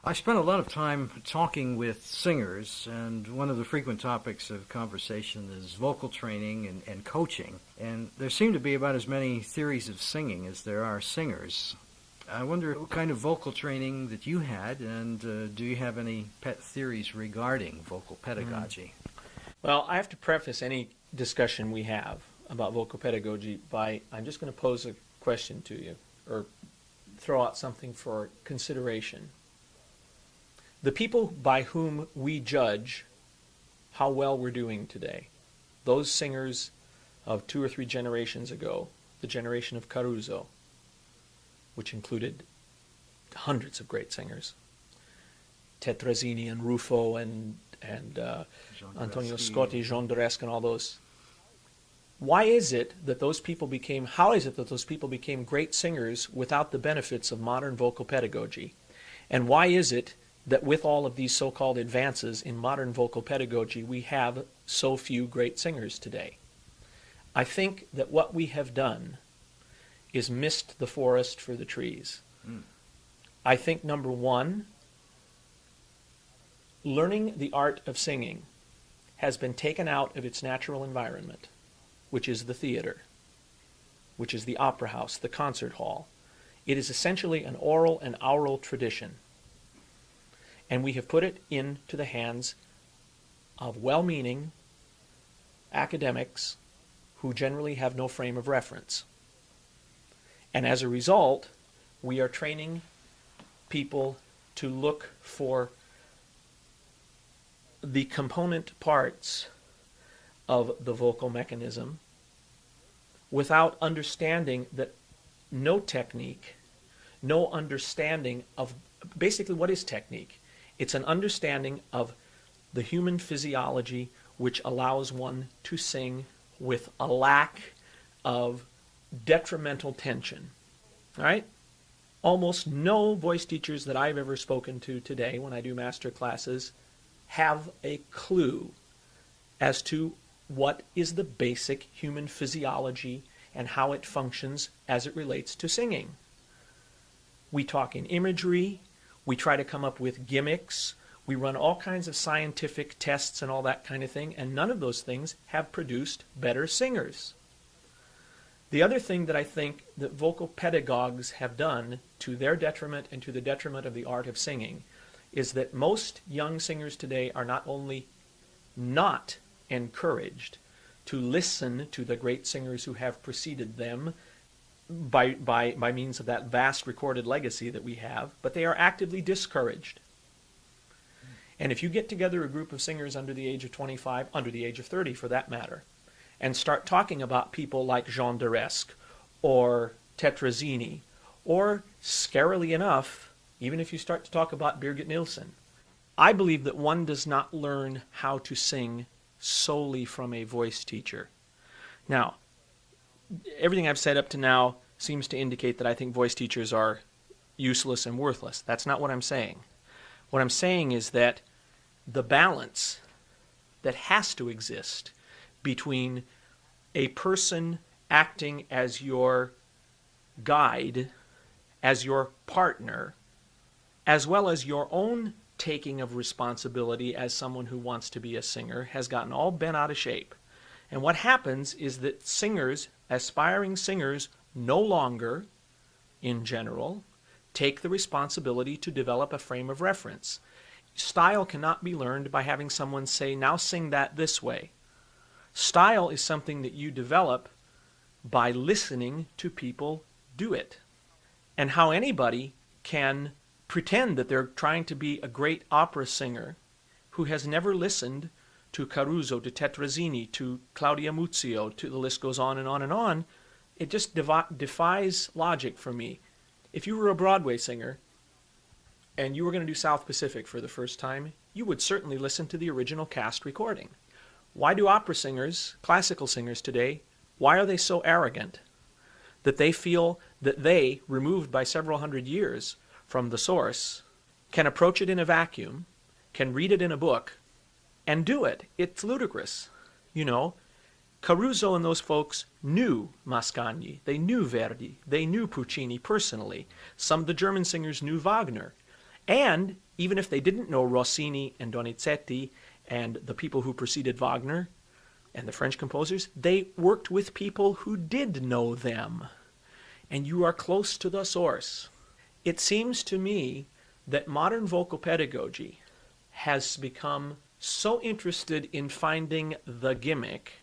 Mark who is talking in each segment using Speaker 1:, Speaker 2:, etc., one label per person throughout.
Speaker 1: I spent a lot of time talking with singers, and one of the frequent topics of conversation is vocal training and coaching. And there seem to be about as many theories of singing as there are singers. I wonder what kind of vocal training that you had, and do you have any pet theories regarding vocal pedagogy?
Speaker 2: Well, I have to preface any discussion we have about vocal pedagogy by I'm just going to pose a question to you or throw out something for consideration. The people by whom we judge how well we're doing today, those singers of 2 or 3 generations ago, the generation of Caruso, which included hundreds of great singers, Tetrazzini and Ruffo and Antonio Scotti, Jean Duresque, and all those. How is it that those people became great singers without the benefits of modern vocal pedagogy? And why is it that with all of these so-called advances in modern vocal pedagogy, we have so few great singers today? I think that what we have done is missed the forest for the trees. I think, number one, learning the art of singing has been taken out of its natural environment, which is the theater, which is the opera house, the concert hall. It is essentially an oral and aural tradition. And we have put it into the hands of well-meaning academics who generally have no frame of reference. And as a result, we are training people to look for the component parts of the vocal mechanism without understanding that no technique, no understanding of basically what is technique. It's an understanding of the human physiology which allows one to sing with a lack of detrimental tension. All right? Almost no voice teachers that I've ever spoken to today when I do master classes have a clue as to what is the basic human physiology and how it functions as it relates to singing. We talk in imagery. We try to come up with gimmicks. We run all kinds of scientific tests and all that kind of thing, and none of those things have produced better singers. The other thing that I think that vocal pedagogues have done to their detriment and to the detriment of the art of singing is that most young singers today are not only not encouraged to listen to the great singers who have preceded them by means of that vast recorded legacy that we have, but they are actively discouraged. And if you get together a group of singers under the age of 25, under the age of 30 for that matter, and start talking about people like Jean Duresque or Tetrazzini, or scarily enough, even if you start to talk about Birgit Nilsson, I believe that one does not learn how to sing solely from a voice teacher. Now, everything I've said up to now seems to indicate that I think voice teachers are useless and worthless. That's not what I'm saying. What I'm saying is that the balance that has to exist between a person acting as your guide, as your partner, as well as your own taking of responsibility as someone who wants to be a singer, has gotten all bent out of shape. And what happens is that singers, aspiring singers, no longer, in general, take the responsibility to develop a frame of reference. Style cannot be learned by having someone say, now sing that this way. Style is something that you develop by listening to people do it. And how anybody can pretend that they're trying to be a great opera singer who has never listened to Caruso, to Tetrazzini, to Claudia Muzio, to the list goes on and on and on, it just defies logic for me. If you were a Broadway singer and you were going to do South Pacific for the first time, you would certainly listen to the original cast recording. Why do opera singers, classical singers today, why are they so arrogant that they feel that they, removed by several hundred years from the source, can approach it in a vacuum, can read it in a book, and do it? It's ludicrous. You know, Caruso and those folks knew Mascagni, they knew Verdi, they knew Puccini personally. Some of the German singers knew Wagner. And even if they didn't know Rossini and Donizetti and the people who preceded Wagner and the French composers, they worked with people who did know them. And you are close to the source. It seems to me that modern vocal pedagogy has become so interested in finding the gimmick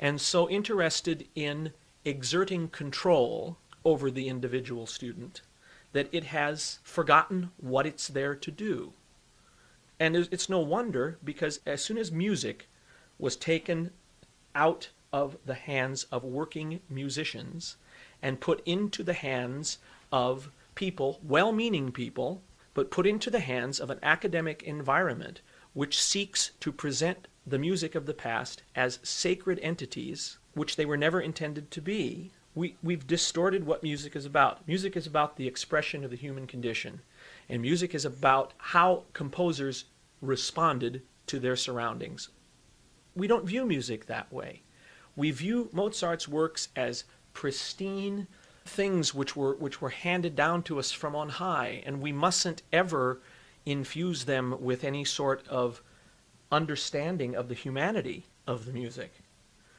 Speaker 2: and so interested in exerting control over the individual student that it has forgotten what it's there to do. And it's no wonder, because as soon as music was taken out of the hands of working musicians and put into the hands of people, well-meaning people, but put into the hands of an academic environment which seeks to present the music of the past as sacred entities, which they were never intended to be, we've distorted what music is about. Music is about the expression of the human condition, and music is about how composers responded to their surroundings. We don't view music that way. We view Mozart's works as pristine things which were handed down to us from on high, and we mustn't ever infuse them with any sort of understanding of the humanity of the music.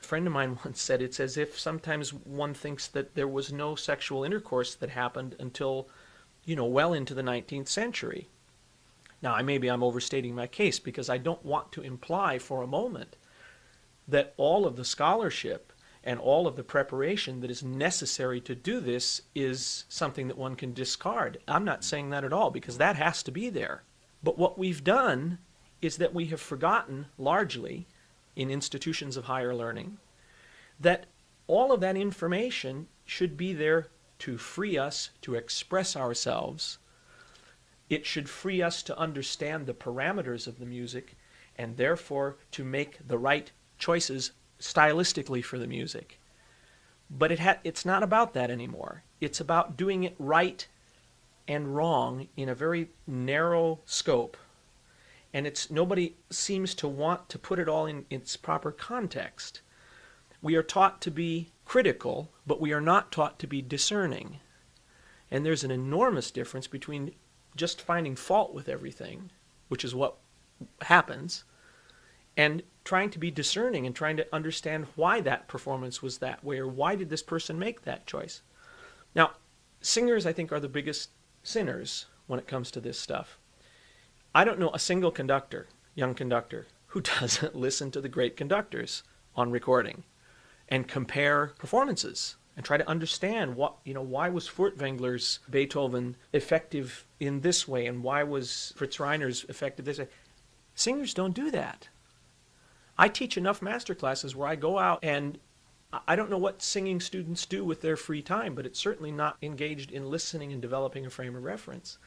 Speaker 2: A friend of mine once said it's as if sometimes one thinks that there was no sexual intercourse that happened until, well into the 19th century. Now, maybe I'm overstating my case, because I don't want to imply for a moment that all of the scholarship and all of the preparation that is necessary to do this is something that one can discard. I'm not saying that at all, because that has to be there. But what we've done is that we have forgotten, largely, in institutions of higher learning, that all of that information should be there to free us to express ourselves. It should free us to understand the parameters of the music, and therefore to make the right choices stylistically for the music. But it's not about that anymore. It's about doing it right and wrong in a very narrow scope. And nobody seems to want to put it all in its proper context. We are taught to be critical, but we are not taught to be discerning. And there's an enormous difference between just finding fault with everything, which is what happens, and trying to be discerning and trying to understand why that performance was that way, or why did this person make that choice. Now, singers, I think, are the biggest sinners when it comes to this stuff. I don't know a single conductor, young conductor, who doesn't listen to the great conductors on recording and compare performances and try to understand why was Furtwängler's Beethoven effective in this way, and why was Fritz Reiner's effective this way. Singers don't do that. I teach enough master classes where I go out, and I don't know what singing students do with their free time, but it's certainly not engaged in listening and developing a frame of reference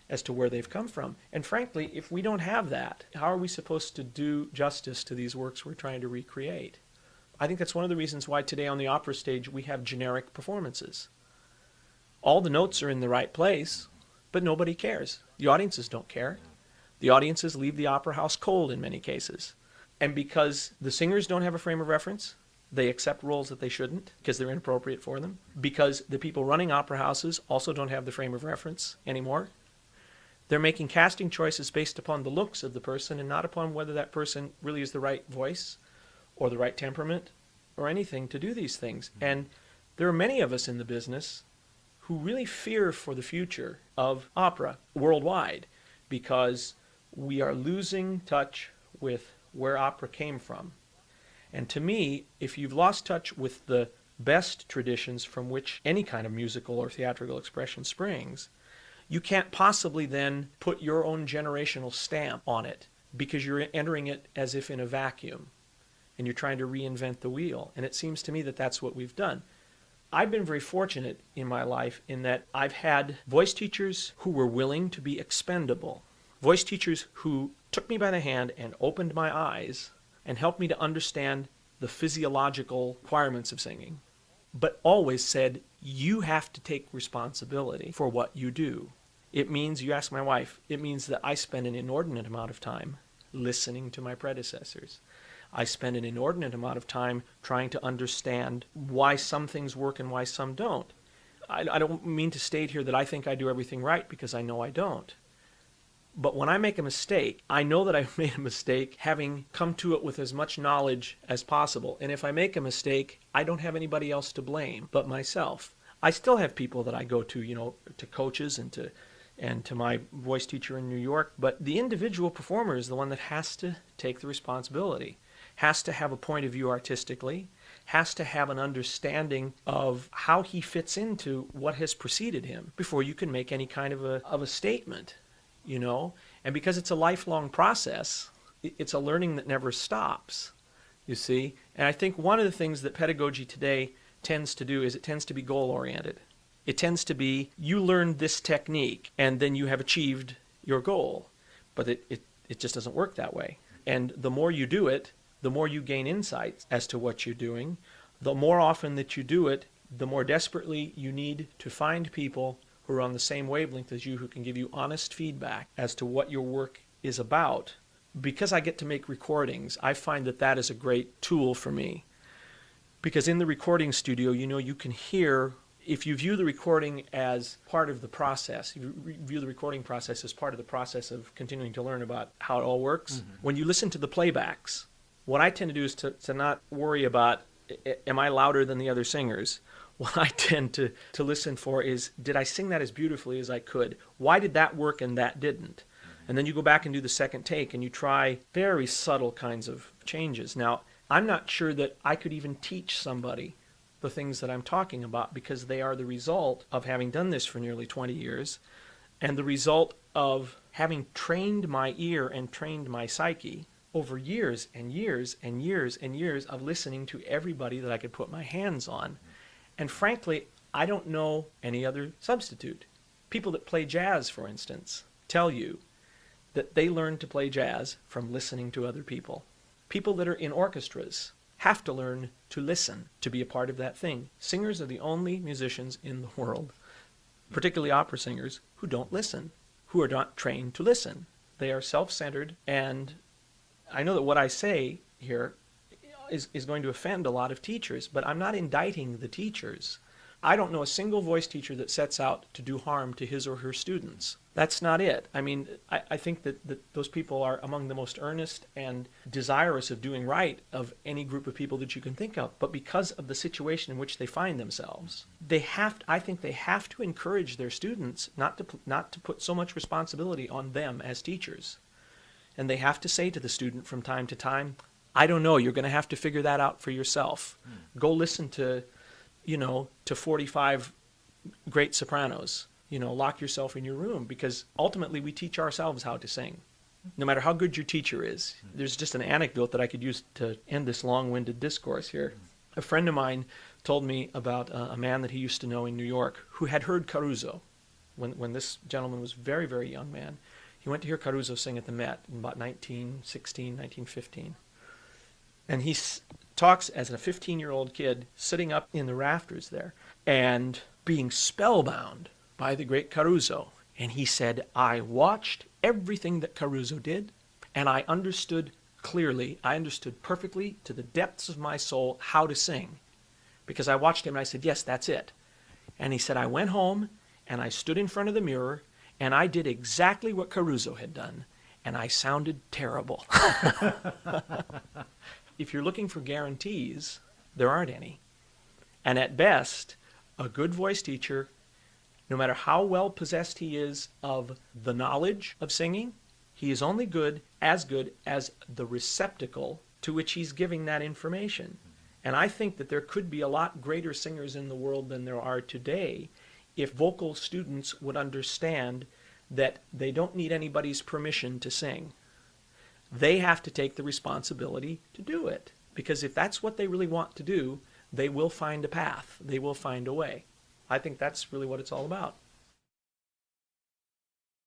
Speaker 2: as to where they've come from. And frankly, if we don't have that, how are we supposed to do justice to these works we're trying to recreate? I think that's one of the reasons why today on the opera stage we have generic performances. All the notes are in the right place, but nobody cares. The audiences don't care. The audiences leave the opera house cold in many cases. And because the singers don't have a frame of reference, they accept roles that they shouldn't because they're inappropriate for them. Because the people running opera houses also don't have the frame of reference anymore. They're making casting choices based upon the looks of the person and not upon whether that person really is the right voice or the right temperament or anything to do these things. And there are many of us in the business who really fear for the future of opera worldwide, because we are losing touch with where opera came from. And to me, if you've lost touch with the best traditions from which any kind of musical or theatrical expression springs, you can't possibly then put your own generational stamp on it, because you're entering it as if in a vacuum, and you're trying to reinvent the wheel. And it seems to me that that's what we've done. I've been very fortunate in my life in that I've had voice teachers who were willing to be expendable, voice teachers who took me by the hand and opened my eyes and helped me to understand the physiological requirements of singing, but always said, you have to take responsibility for what you do. It means, you ask my wife, it means that I spend an inordinate amount of time listening to my predecessors. I spend an inordinate amount of time trying to understand why some things work and why some don't. I don't mean to state here that I think I do everything right, because I know I don't. But when I make a mistake, I know that I've made a mistake having come to it with as much knowledge as possible. And if I make a mistake, I don't have anybody else to blame but myself. I still have people that I go to, to coaches and to my voice teacher in New York, but the individual performer is the one that has to take the responsibility, has to have a point of view artistically, has to have an understanding of how he fits into what has preceded him before you can make any kind of a statement, And because it's a lifelong process, it's a learning that never stops, you see. And I think one of the things that pedagogy today tends to do is it tends to be goal-oriented. It tends to be, you learn this technique, and then you have achieved your goal. But it just doesn't work that way. And the more you do it, the more you gain insights as to what you're doing. The more often that you do it, the more desperately you need to find people who are on the same wavelength as you, who can give you honest feedback as to what your work is about. Because I get to make recordings, I find that that is a great tool for me. Because in the recording studio, you can hear, if you view the recording as part of the process, if you view the recording process as part of the process of continuing to learn about how it all works, when you listen to the playbacks, what I tend to do is to not worry about, am I louder than the other singers? What I tend to listen for is, did I sing that as beautifully as I could? Why did that work and that didn't? And then you go back and do the second take and you try very subtle kinds of changes. Now, I'm not sure that I could even teach somebody the things that I'm talking about, because they are the result of having done this for nearly 20 years and the result of having trained my ear and trained my psyche over years and years and years and years of listening to everybody that I could put my hands on. And frankly, I don't know any other substitute. People that play jazz, for instance, tell you that they learn to play jazz from listening to other people. People that are in orchestras have to learn to listen to be a part of that thing. Singers are the only musicians in the world, particularly opera singers, who don't listen, who are not trained to listen. They are self-centered, and I know that what I say here is going to offend a lot of teachers, but I'm not indicting the teachers. I don't know a single voice teacher that sets out to do harm to his or her students. That's not it. I mean, I think that those people are among the most earnest and desirous of doing right of any group of people that you can think of. But because of the situation in which they find themselves, I think they have to encourage their students not to put so much responsibility on them as teachers. And they have to say to the student from time to time, I don't know, you're going to have to figure that out for yourself. Go listen to 45 great sopranos. Lock yourself in your room, because ultimately we teach ourselves how to sing, no matter how good your teacher is. There's just an anecdote that I could use to end this long-winded discourse here. A friend of mine told me about a man that he used to know in New York who had heard Caruso when this gentleman was a very, very young man. He went to hear Caruso sing at the Met in about 1916, 1915. And he talks as a 15-year-old kid sitting up in the rafters there and being spellbound by the great Caruso. And he said, I watched everything that Caruso did, and I understood clearly, I understood perfectly to the depths of my soul how to sing. Because I watched him and I said, yes, that's it. And he said, I went home and I stood in front of the mirror and I did exactly what Caruso had done. And I sounded terrible. If you're looking for guarantees, there aren't any. And at best, a good voice teacher, no matter how well possessed he is of the knowledge of singing, he is only good as the receptacle to which he's giving that information. And I think that there could be a lot greater singers in the world than there are today if vocal students would understand that they don't need anybody's permission to sing. They have to take the responsibility to do it. Because if that's what they really want to do, they will find a path. They will find a way. I think that's really what it's all about.